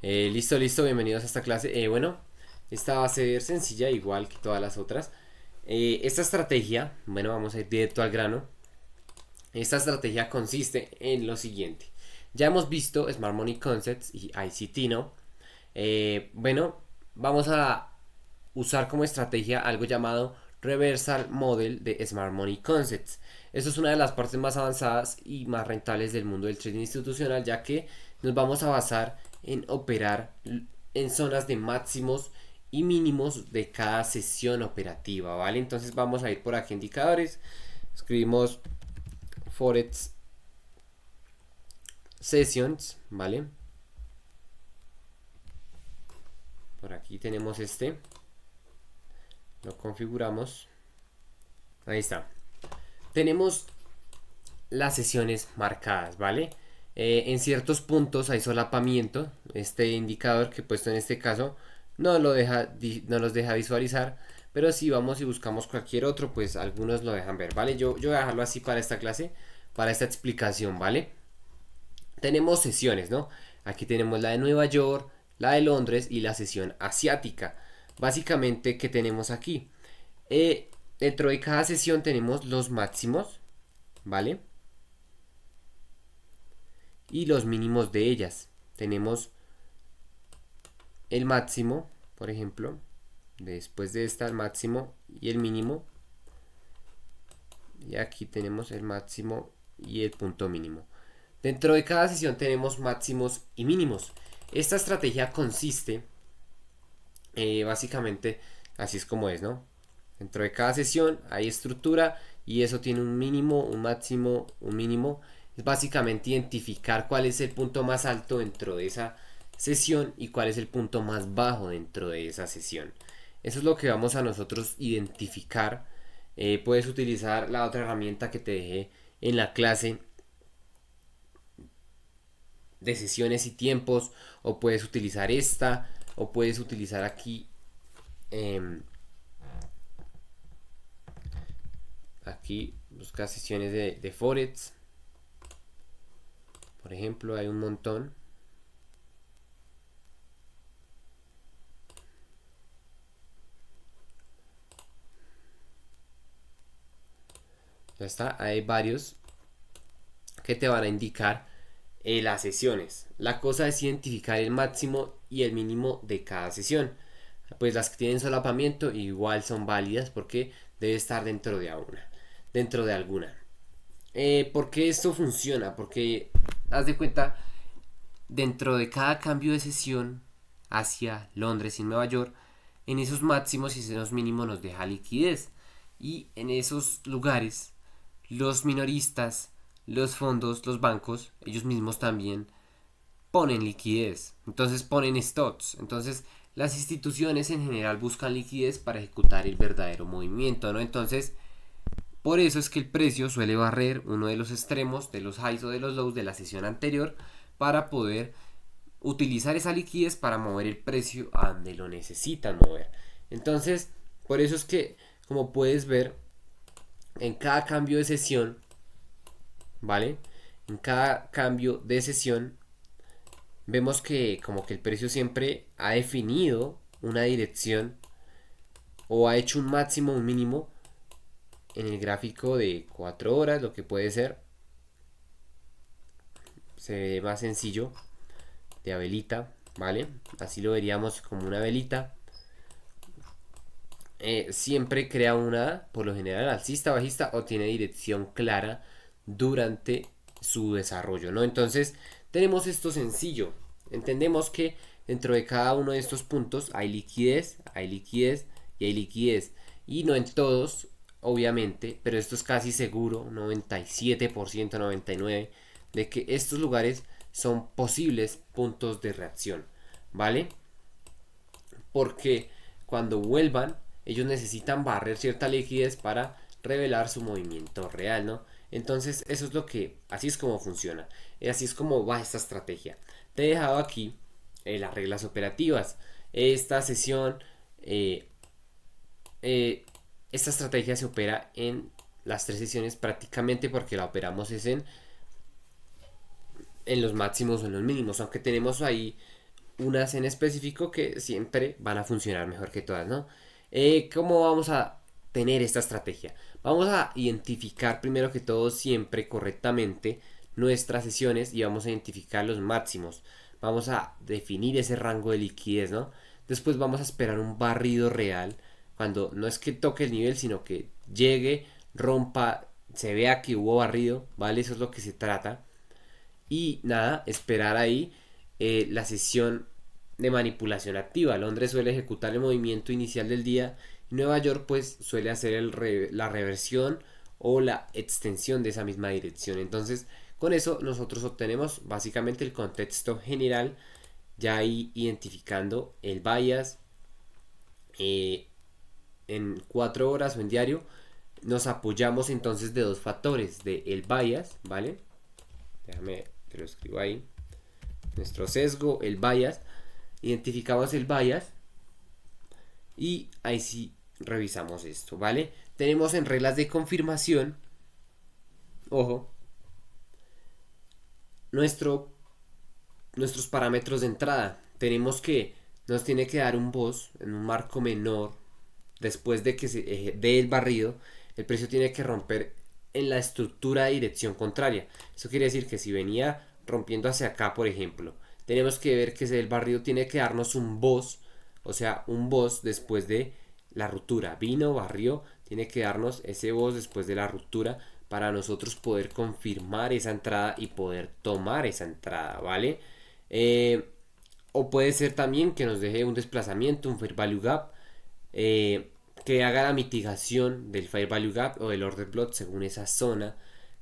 Listo, bienvenidos a esta clase. Bueno, esta va a ser sencilla, igual que todas las otras. Esta estrategia, bueno, vamos a ir directo al grano. Esta estrategia consiste en lo siguiente. Ya hemos visto Smart Money Concepts y ICT, ¿no? Bueno, vamos a usar como estrategia algo llamado Reversal Model de Smart Money Concepts. Esto es una de las partes más avanzadas y más rentables del mundo del trading institucional, ya que nos vamos a basar en operar en zonas de máximos y mínimos de cada sesión operativa, ¿vale? Entonces vamos a ir por aquí indicadores, escribimos Forex Sessions, ¿vale? Por aquí tenemos este, lo configuramos, ahí está. Tenemos las sesiones marcadas, ¿vale? En ciertos puntos hay solapamiento. Este indicador que he puesto en este caso no los deja visualizar, pero si vamos y buscamos cualquier otro, pues algunos lo dejan ver, ¿vale? Yo voy a dejarlo así para esta clase, para esta explicación, ¿vale? Tenemos sesiones, ¿no? Aquí tenemos la de Nueva York, la de Londres y la sesión asiática. Básicamente, ¿qué tenemos aquí? Dentro de cada sesión tenemos los máximos, ¿vale? Y los mínimos de ellas. Tenemos el máximo, por ejemplo, después de esta el máximo y el mínimo. Y aquí tenemos el máximo y el punto mínimo. Dentro de cada sesión tenemos máximos y mínimos. Esta estrategia consiste, básicamente, así es como es, ¿no? Dentro de cada sesión hay estructura y eso tiene un mínimo, un máximo, un mínimo. Es básicamente identificar cuál es el punto más alto dentro de esa sesión y cuál es el punto más bajo dentro de esa sesión. Eso es lo que vamos a nosotros identificar. Puedes utilizar la otra herramienta que te dejé en la clase de sesiones y tiempos, o puedes utilizar esta, o puedes utilizar aquí aquí busca sesiones de Forex, por ejemplo, hay un montón. Ya está, hay varios que te van a indicar las sesiones. La cosa es identificar el máximo y el mínimo de cada sesión. Pues las que tienen solapamiento igual son válidas porque debe estar dentro de alguna. ¿Por qué esto funciona? Porque haz de cuenta, dentro de cada cambio de sesión hacia Londres y Nueva York, en esos máximos y esos mínimos nos deja liquidez. Y en esos lugares, los minoristas, los fondos, los bancos, ellos mismos también ponen liquidez. Entonces ponen stocks. Entonces las instituciones en general buscan liquidez para ejecutar el verdadero movimiento, ¿no? Entonces, por eso es que el precio suele barrer uno de los extremos de los highs o de los lows de la sesión anterior para poder utilizar esa liquidez para mover el precio a donde lo necesitan mover. Entonces, por eso es que, como puedes ver, en cada cambio de sesión, ¿vale? En cada cambio de sesión, vemos que como que el precio siempre ha definido una dirección o ha hecho un máximo, un mínimo en el gráfico de 4 horas, lo que puede ser, se ve más sencillo, de velita, ¿vale? Así lo veríamos como una velita. Siempre crea una, por lo general, alcista, bajista o tiene dirección clara durante su desarrollo, ¿no? Entonces, tenemos esto sencillo. Entendemos que dentro de cada uno de estos puntos hay liquidez y hay liquidez. Y no en todos, obviamente, pero esto es casi seguro, 97%, 99%, de que estos lugares son posibles puntos de reacción, ¿vale? Porque cuando vuelvan, ellos necesitan barrer cierta liquidez para revelar su movimiento real, ¿no? Entonces, eso es lo que, así es como funciona, así es como va esta estrategia. Te he dejado aquí las reglas operativas. Esta sesión, eh, eh, esta estrategia se opera en las tres sesiones prácticamente porque la operamos es en los máximos o en los mínimos, aunque tenemos ahí unas en específico que siempre van a funcionar mejor que todas, ¿no? ¿Cómo vamos a tener esta estrategia? Vamos a identificar primero que todo siempre correctamente nuestras sesiones y vamos a identificar los máximos. Vamos a definir ese rango de liquidez, ¿no? Después vamos a esperar un barrido real cuando no es que toque el nivel, sino que llegue, rompa, se vea que hubo barrido, ¿vale? Eso es lo que se trata. Y nada, esperar ahí la sesión de manipulación activa. Londres suele ejecutar el movimiento inicial del día y Nueva York pues suele hacer la reversión o la extensión de esa misma dirección. Entonces con eso nosotros obtenemos básicamente el contexto general, ya ahí identificando el bias en 4 horas o en diario. Nos apoyamos entonces de dos factores, de el bias, ¿vale? Déjame, te lo escribo ahí. Nuestro sesgo, el bias. Identificamos el bias y ahí sí revisamos esto, ¿vale? Tenemos en reglas de confirmación, ojo, nuestros parámetros de entrada. Tenemos que nos tiene que dar un BOS en un marco menor después de que se dé el barrido. El precio tiene que romper en la estructura de dirección contraria. Eso quiere decir que si venía rompiendo hacia acá, por ejemplo, tenemos que ver que el barrido tiene que darnos un BOS, o sea, un BOS después de la ruptura. Vino, barrió, tiene que darnos ese BOS después de la ruptura para nosotros poder confirmar esa entrada y poder tomar esa entrada, ¿vale? O puede ser también que nos deje un desplazamiento, un fair value gap, que haga la mitigación del fair value gap o del order block según esa zona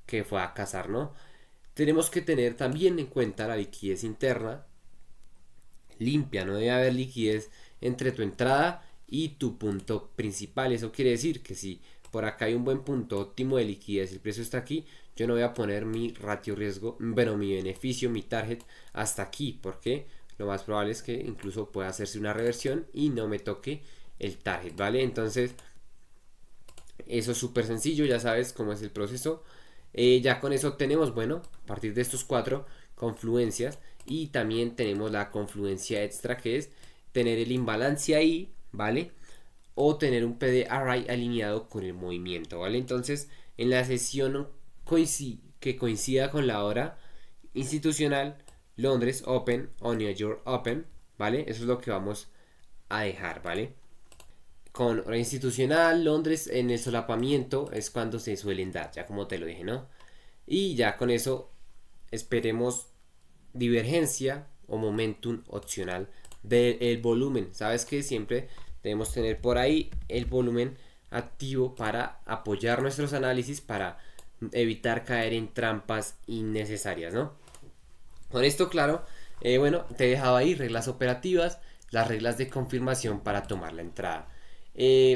que fue a cazar, ¿no? Tenemos que tener también en cuenta la liquidez interna limpia, no debe haber liquidez entre tu entrada y tu punto principal. Eso quiere decir que si por acá hay un buen punto óptimo de liquidez, el precio está aquí, yo no voy a poner mi ratio riesgo, bueno, mi beneficio, mi target hasta aquí, porque lo más probable es que incluso pueda hacerse una reversión y no me toque el target, ¿vale? Entonces eso es súper sencillo, ya sabes cómo es el proceso. Ya con eso tenemos, bueno, a partir de estos 4 confluencias, y también tenemos la confluencia extra, que es tener el imbalance ahí, ¿vale? O tener un PD array alineado con el movimiento, ¿vale? Entonces en la sesión que coincida con la hora institucional, Londres Open o New York Open, ¿vale? Eso es lo que vamos a dejar, ¿vale? Con hora institucional, Londres en el solapamiento es cuando se suelen dar, ya como te lo dije, ¿no? Y ya con eso esperemos divergencia o momentum opcional del volumen. Sabes que siempre debemos tener por ahí el volumen activo para apoyar nuestros análisis, para evitar caer en trampas innecesarias, ¿no? Con esto claro, bueno, te he dejado ahí reglas operativas, las reglas de confirmación para tomar la entrada. Te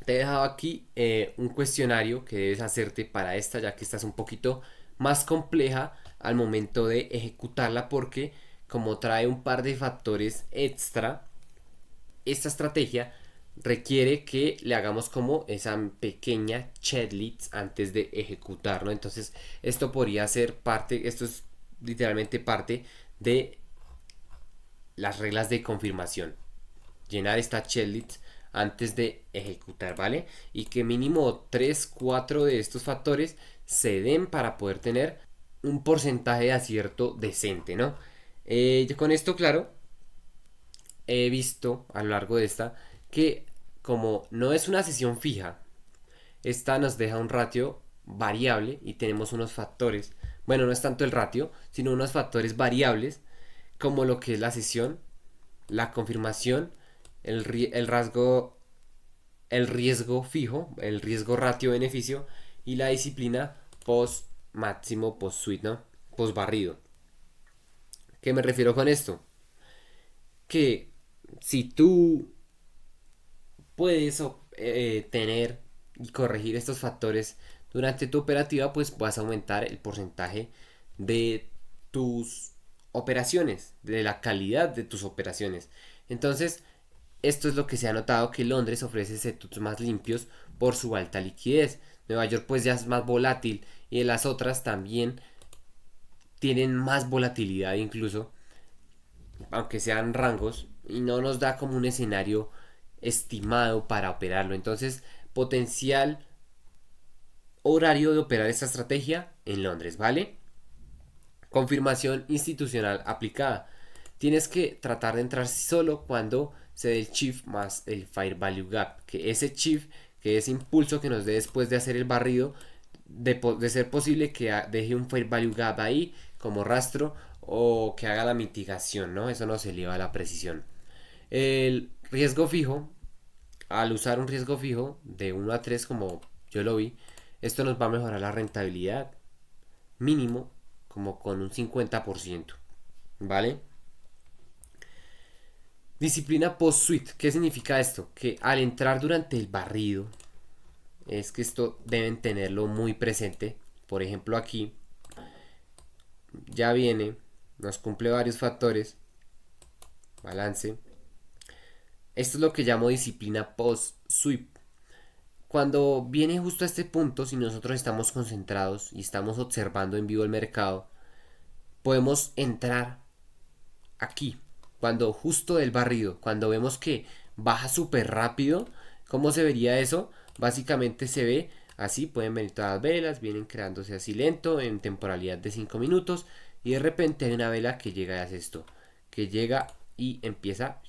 he dejado aquí un cuestionario que debes hacerte para esta, ya que esta es un poquito más compleja al momento de ejecutarla, porque como trae un par de factores extra, esta estrategia requiere que le hagamos como esa pequeña checklist antes de ejecutarlo. Entonces esto podría ser parte, esto es literalmente parte de las reglas de confirmación, llenar esta checklist antes de ejecutar, ¿vale? Y que mínimo 3, 4 de estos factores se den para poder tener un porcentaje de acierto decente, ¿no? Con esto, claro, he visto a lo largo de esta que como no es una sesión fija, esta nos deja un ratio variable y tenemos unos factores, bueno, no es tanto el ratio, sino unos factores variables como lo que es la sesión, la confirmación, el rasgo, el riesgo fijo, el riesgo ratio beneficio y la disciplina post máximo, post suite, ¿no? Post barrido. ¿Qué me refiero con esto? Que si tú puedes tener y corregir estos factores durante tu operativa, pues vas a aumentar el porcentaje de tus operaciones, de la calidad de tus operaciones. Entonces, esto es lo que se ha notado, que Londres ofrece setups más limpios por su alta liquidez. Nueva York pues ya es más volátil y las otras también tienen más volatilidad incluso. aunque sean rangos, y no nos da como un escenario estimado para operarlo. Entonces, potencial horario de operar esta estrategia en Londres, ¿vale? Confirmación institucional aplicada. Tienes que tratar de entrar solo cuando se dé el shift más el Fair Value Gap, que ese shift, que ese impulso que nos dé después de hacer el barrido, de ser posible que deje un Fair Value Gap ahí como rastro o que haga la mitigación, ¿no? Eso nos eleva la precisión. El riesgo fijo, al usar un riesgo fijo de 1 a 3 como yo lo vi, esto nos va a mejorar la rentabilidad mínimo como con un 50%, ¿vale? Disciplina post-suite. ¿Qué significa esto? Que al entrar durante el barrido, es que esto deben tenerlo muy presente. Por ejemplo, aquí ya viene, nos cumple varios factores. Balance. Esto es lo que llamo disciplina post-sweep. Cuando viene justo a este punto, si nosotros estamos concentrados y estamos observando en vivo el mercado, podemos entrar aquí, cuando justo del barrido, cuando vemos que baja súper rápido. ¿Cómo se vería eso? Básicamente se ve así, pueden venir todas las velas, vienen creándose así lento en temporalidad de 5 minutos y de repente hay una vela que llega y hace esto, que llega y empieza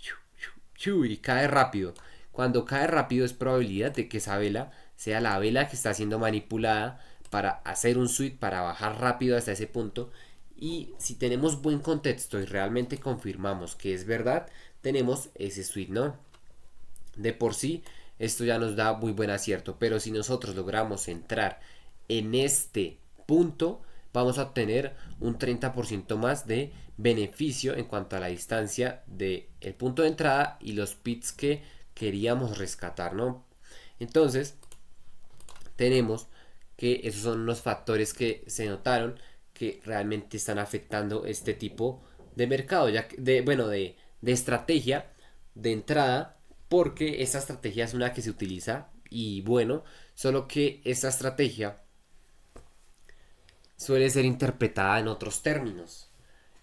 y cae rápido. Cuando cae rápido es probabilidad de que esa vela sea la vela que está siendo manipulada para hacer un switch, para bajar rápido hasta ese punto. Y si tenemos buen contexto y realmente confirmamos que es verdad, tenemos ese switch, ¿no? De por sí, esto ya nos da muy buen acierto. Pero si nosotros logramos entrar en este punto, vamos a obtener un 30% más de beneficio en cuanto a la distancia del punto de entrada y los pits que queríamos rescatar, ¿no? Entonces, tenemos que esos son los factores que se notaron que realmente están afectando este tipo de mercado, ya que de estrategia de entrada, porque esta estrategia es una que se utiliza y bueno, solo que esta estrategia suele ser interpretada en otros términos.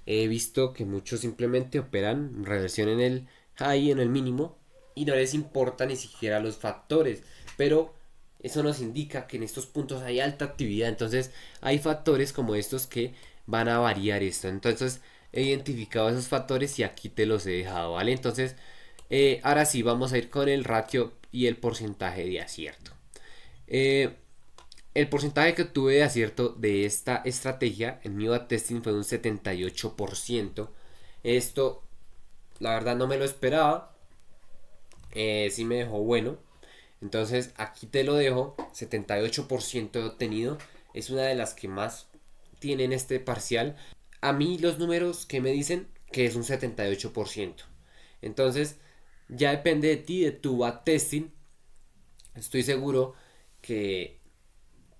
He visto que muchos simplemente operan reversión en el high, en el mínimo, y no les importa ni siquiera los factores, pero eso nos indica que en estos puntos hay alta actividad. Entonces hay factores como estos que van a variar esto. Entonces he identificado esos factores y aquí te los he dejado, ¿vale? Entonces ahora sí vamos a ir con el ratio y el porcentaje de acierto. El porcentaje que tuve de acierto de esta estrategia en mi backtesting fue un 78%. Esto la verdad no me lo esperaba. Sí me dejó bueno. Entonces aquí te lo dejo. 78% he obtenido. Es una de las que más tienen este parcial. A mí los números que me dicen que es un 78%. Entonces ya depende de ti, de tu backtesting. Estoy seguro que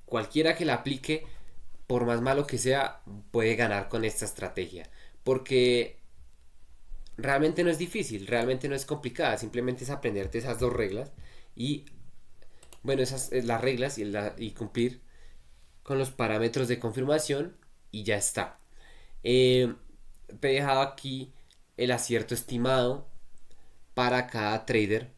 cualquiera que la aplique, por más malo que sea, puede ganar con esta estrategia. Porque realmente no es difícil, realmente no es complicada, simplemente es aprenderte esas dos reglas y bueno, esas las reglas y cumplir con los parámetros de confirmación y ya está. Te he dejado aquí el acierto estimado para cada trader.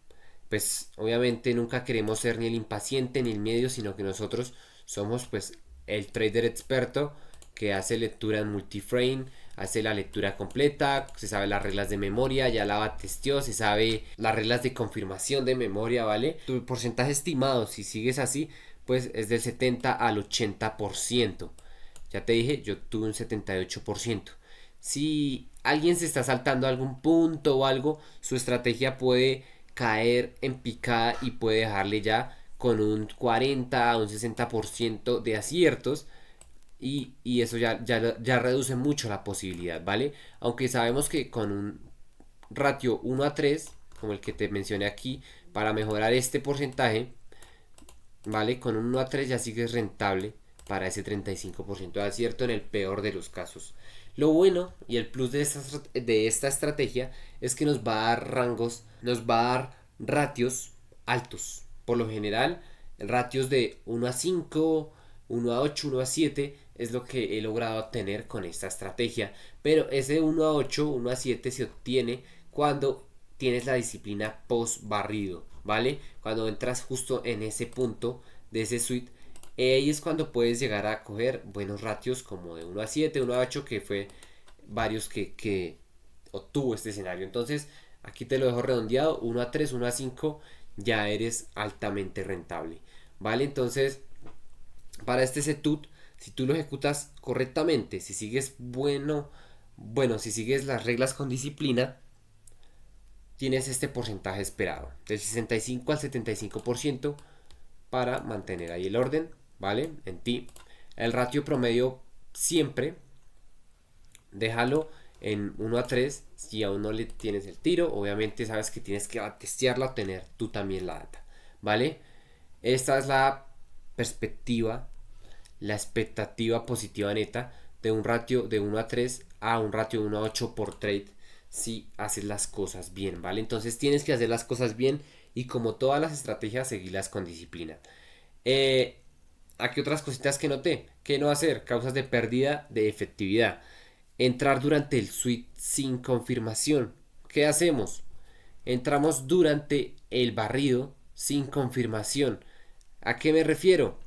Pues obviamente nunca queremos ser ni el impaciente ni el medio, sino que nosotros somos pues el trader experto que hace lectura en multiframe, hace la lectura completa, se sabe las reglas de memoria, ya la testeó, se sabe las reglas de confirmación de memoria, ¿vale? Tu porcentaje estimado, si sigues así, pues es del 70 al 80%. Ya te dije, yo tuve un 78%. Si alguien se está saltando algún punto o algo, su estrategia puede caer en picada y puede dejarle ya con un 40 a un 60% de aciertos y eso ya reduce mucho la posibilidad, ¿vale? Aunque sabemos que con un ratio 1 a 3, como el que te mencioné aquí, para mejorar este porcentaje, ¿vale? Con un 1 a 3 ya sigues rentable para ese 35% de acierto en el peor de los casos. Lo bueno y el plus de esta estrategia es que nos va a dar rangos, nos va a dar ratios altos. Por lo general, ratios de 1 a 5, 1 a 8, 1 a 7 es lo que he logrado obtener con esta estrategia. Pero ese 1 a 8, 1 a 7 se obtiene cuando tienes la disciplina post barrido, ¿vale? Cuando entras justo en ese punto de ese suite, ahí es cuando puedes llegar a coger buenos ratios como de 1 a 7, 1 a 8, que fue varios que obtuvo este escenario. Entonces, aquí te lo dejo redondeado, 1 a 3, 1 a 5, ya eres altamente rentable, ¿vale? Entonces, para este setut, si tú lo ejecutas correctamente, si sigues si sigues las reglas con disciplina, tienes este porcentaje esperado, del 65 al 75% para mantener ahí el orden, ¿vale? En ti. El ratio promedio siempre déjalo en 1 a 3 si aún no le tienes el tiro. Obviamente sabes que tienes que testearla o tener tú también la data, ¿vale? Esta es la perspectiva, la expectativa positiva neta de un ratio de 1 a 3 a un ratio de 1 a 8 por trade si haces las cosas bien, ¿vale? Entonces tienes que hacer las cosas bien y como todas las estrategias seguirlas con disciplina. Aquí otras cositas que noté. ¿Qué no hacer? Causas de pérdida de efectividad. Entrar durante el suite sin confirmación. ¿Qué hacemos? Entramos durante el barrido sin confirmación. ¿A qué me refiero?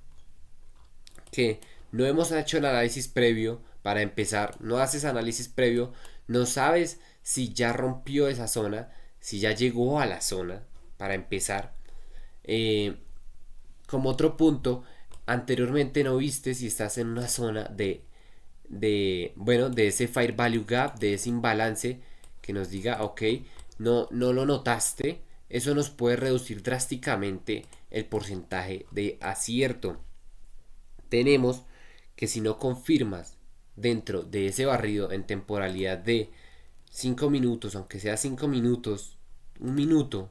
Que no hemos hecho el análisis previo para empezar. No haces análisis previo. No sabes si ya rompió esa zona. Si ya llegó a la zona para empezar. Como otro punto, anteriormente no viste si estás en una zona de ese Fair Value Gap, de ese imbalance que nos diga, ok, no lo notaste, eso nos puede reducir drásticamente el porcentaje de acierto. Tenemos que si no confirmas dentro de ese barrido en temporalidad de 5 minutos, aunque sea 5 minutos, un minuto,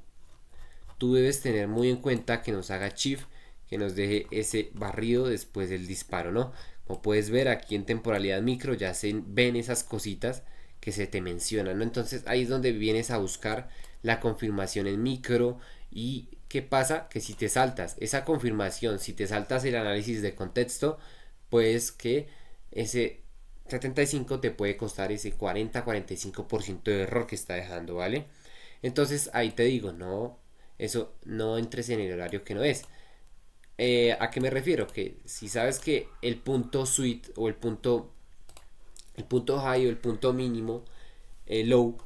tú debes tener muy en cuenta que nos haga shift, que nos deje ese barrido después del disparo, ¿no? Como puedes ver aquí en temporalidad micro ya se ven esas cositas que se te mencionan, ¿no? Entonces ahí es donde vienes a buscar la confirmación en micro. Y ¿qué pasa? Que si te saltas esa confirmación, si te saltas el análisis de contexto, pues que ese 75 te puede costar ese 40-45% de error que está dejando, ¿vale? Entonces ahí te digo, no, eso no entres en el horario que no es. ¿A qué me refiero? Que si sabes que el punto sweet o el punto high o el punto mínimo, low,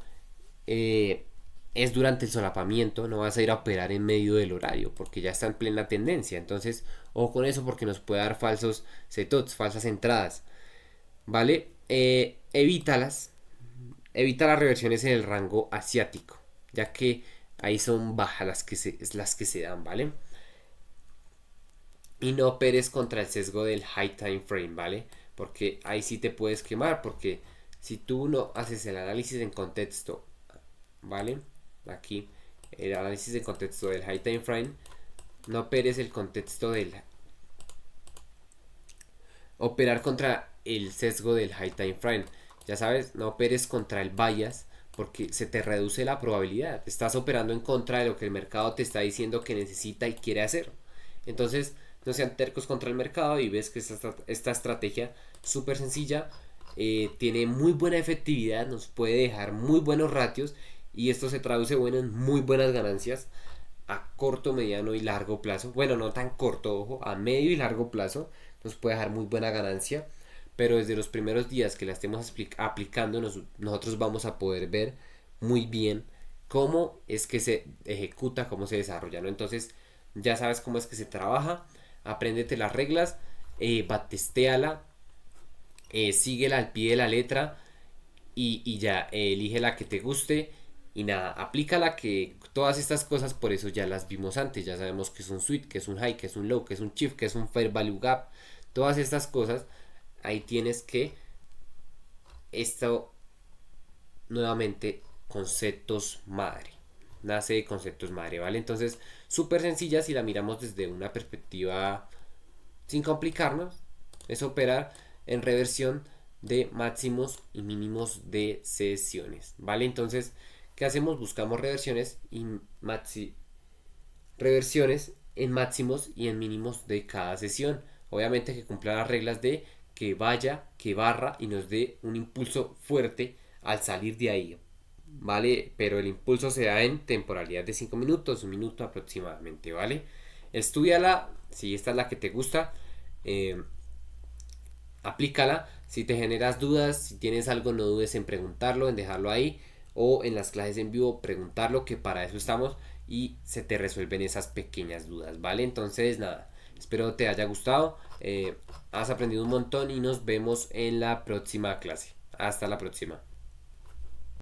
eh, es durante el solapamiento, no vas a ir a operar en medio del horario porque ya está en plena tendencia. Entonces, ojo con eso porque nos puede dar falsos setups, falsas entradas, ¿vale? Evítalas, evita las reversiones en el rango asiático, ya que ahí son bajas las que se dan, ¿vale? Y no operes contra el sesgo del high time frame, ¿vale? Porque ahí sí te puedes quemar, porque si tú no haces el análisis en contexto, ¿vale? Aquí, el análisis en contexto del high time frame, no operes el contexto del operar contra el sesgo del high time frame. Ya sabes, no operes contra el bias porque se te reduce la probabilidad. Estás operando en contra de lo que el mercado te está diciendo que necesita y quiere hacer. Entonces, no sean tercos contra el mercado y ves que esta estrategia súper sencilla tiene muy buena efectividad, nos puede dejar muy buenos ratios y esto se traduce en muy buenas ganancias a corto, mediano y largo plazo. Bueno, no tan corto, ojo, a medio y largo plazo nos puede dejar muy buena ganancia, pero desde los primeros días que la estemos aplicando nosotros vamos a poder ver muy bien cómo es que se ejecuta, cómo se desarrolla, ¿no? Entonces ya sabes cómo es que se trabaja, apréndete las reglas, testéala, síguela al pie de la letra y ya elige la que te guste y nada, aplícala, que todas estas cosas por eso ya las vimos antes, ya sabemos que es un sweet, que es un high, que es un low, que es un shift, que es un fair value gap, todas estas cosas, ahí tienes que esto nuevamente conceptos madre, nace de conceptos madre, ¿vale? Entonces súper sencilla si la miramos desde una perspectiva sin complicarnos, es operar en reversión de máximos y mínimos de sesiones, ¿vale? Entonces, ¿qué hacemos? Buscamos reversiones reversiones en máximos y en mínimos de cada sesión. Obviamente que cumpla las reglas de que vaya, que barra y nos dé un impulso fuerte al salir de ahí, ¿vale? Pero el impulso se da en temporalidad de 5 minutos, un minuto aproximadamente, ¿vale? Estudiala, si esta es la que te gusta, eh, aplícala. Si te generas dudas, si tienes algo, no dudes en preguntarlo, en dejarlo ahí, o en las clases en vivo preguntarlo, que para eso estamos y se te resuelven esas pequeñas dudas, ¿vale? Entonces, nada, espero te haya gustado, has aprendido un montón y nos vemos en la próxima clase. Hasta la próxima.